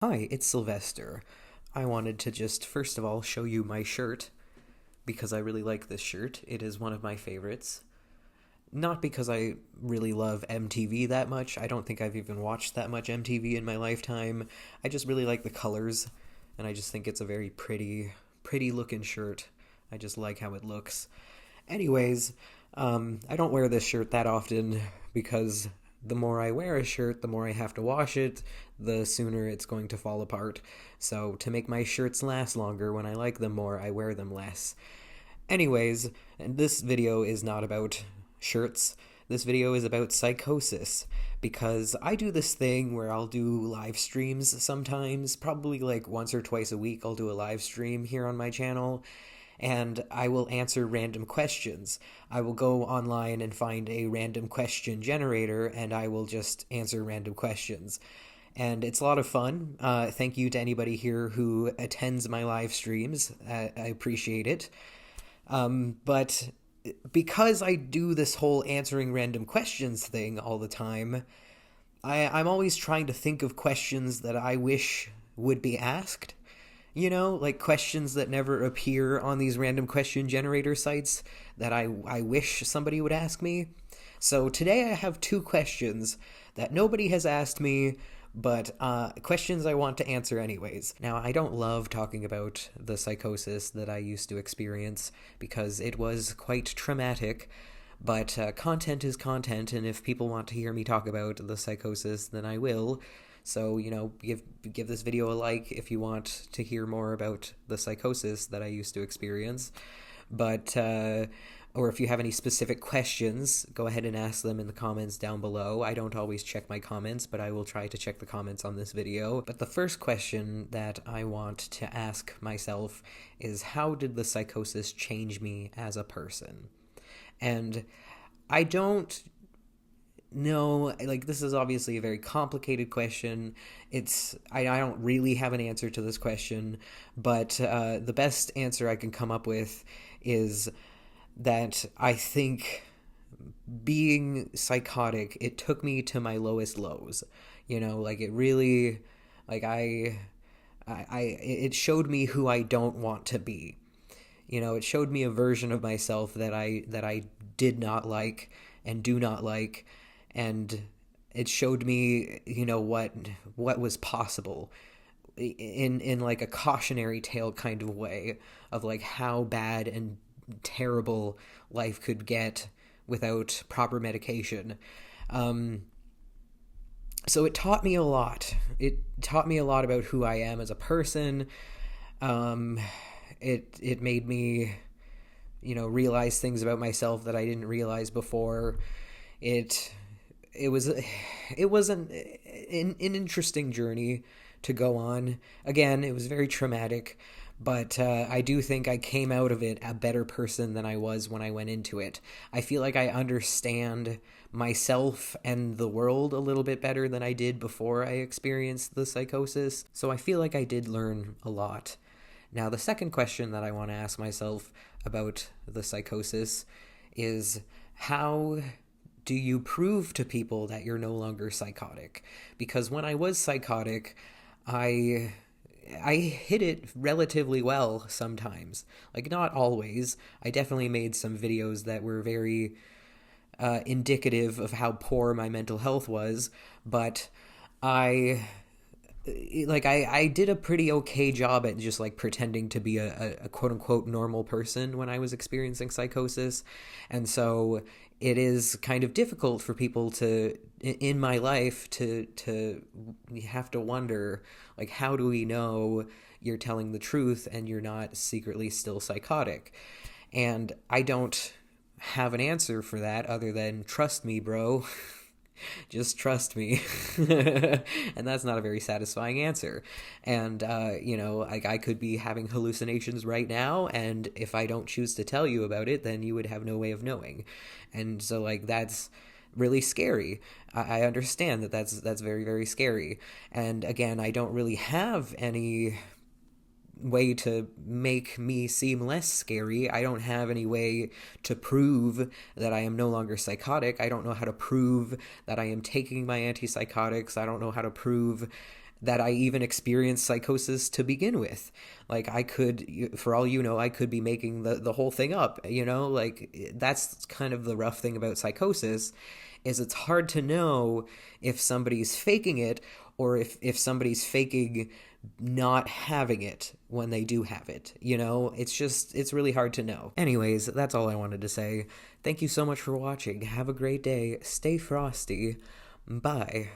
Hi, it's Sylvester. I wanted to just first of all show you my shirt because I really like this shirt. It is one of my favorites. Not because I really love MTV that much. I don't think I've even watched that much MTV in my lifetime. I just really like the colors and I just think it's a very pretty looking shirt. I just like how it looks. Anyways, I don't wear this shirt that often because the more I wear a shirt, the more I have to wash it, the sooner it's going to fall apart. So, to make my shirts last longer when I like them more, I wear them less. Anyways, this video is not about shirts. This video is about psychosis because I do this thing where I'll do live streams sometimes, probably like once or twice a week. I'll do a live stream here on my channel and I will answer random questions. I will go online and find a random question generator and I will just answer random questions. And it's a lot of fun. Thank you to anybody here who attends my live streams. I appreciate it. But because I do this whole answering random questions thing all the time, I'm always trying to think of questions that I wish would be asked. Like questions that never appear on these random question generator sites that I wish somebody would ask me. So today I have two questions that nobody has asked me, but questions I want to answer anyways. Now, I don't love talking about the psychosis that I used to experience because it was quite traumatic, but content is content, and if people want to hear me talk about the psychosis, then I will. So, give this video a like if you want to hear more about the psychosis that I used to experience. But, or if you have any specific questions, go ahead and ask them in the comments down below. I don't always check my comments, but I will try to check the comments on this video. But the first question that I want to ask myself is, how did the psychosis change me as a person? And I don't know, like, this is obviously a very complicated question. I don't really have an answer to this question, but the best answer I can come up with is that I think being psychotic, it took me to my lowest lows. Like it really, like it showed me who I don't want to be. It showed me a version of myself that I did not like and do not like, and it showed me, what was possible in like a cautionary tale kind of way of like how bad and terrible life could get without proper medication. So it taught me a lot. It taught me a lot about who I am as a person. It made me, realize things about myself that I didn't realize before. It it was an interesting journey to go on. Again, it was very traumatic, but I do think I came out of it a better person than I was when I went into it. I feel like I understand myself and the world a little bit better than I did before I experienced the psychosis, so I feel like I did learn a lot. Now, the second question that I want to ask myself about the psychosis is, how do you prove to people that you're no longer psychotic? Because when I was psychotic, I hid it relatively well sometimes. Like, not always. I definitely made some videos that were very indicative of how poor my mental health was, but I I did a pretty okay job at just like pretending to be a quote unquote normal person when I was experiencing psychosis. And so it is kind of difficult for people to in my life to have to wonder, like, how do we know you're telling the truth and you're not secretly still psychotic? And I don't have an answer for that other than trust me, bro. Just trust me. And that's not a very satisfying answer. And like, I could be having hallucinations right now, and if I don't choose to tell you about it, then you would have no way of knowing. And so, like, that's really scary. I understand that that's very, very scary. And again, I don't really have any way to make me seem less scary. I don't have any way to prove that I am no longer psychotic. I don't know how to prove that I am taking my antipsychotics. I don't know how to prove that I even experienced psychosis to begin with. Like, I could, for all you know, I could be making the whole thing up, you know? Like, that's kind of the rough thing about psychosis, is it's hard to know if somebody's faking it, or if somebody's faking not having it when they do have it. You know, it's really hard to know. Anyways, that's all I wanted to say. Thank you so much for watching. Have a great day. Stay frosty. Bye.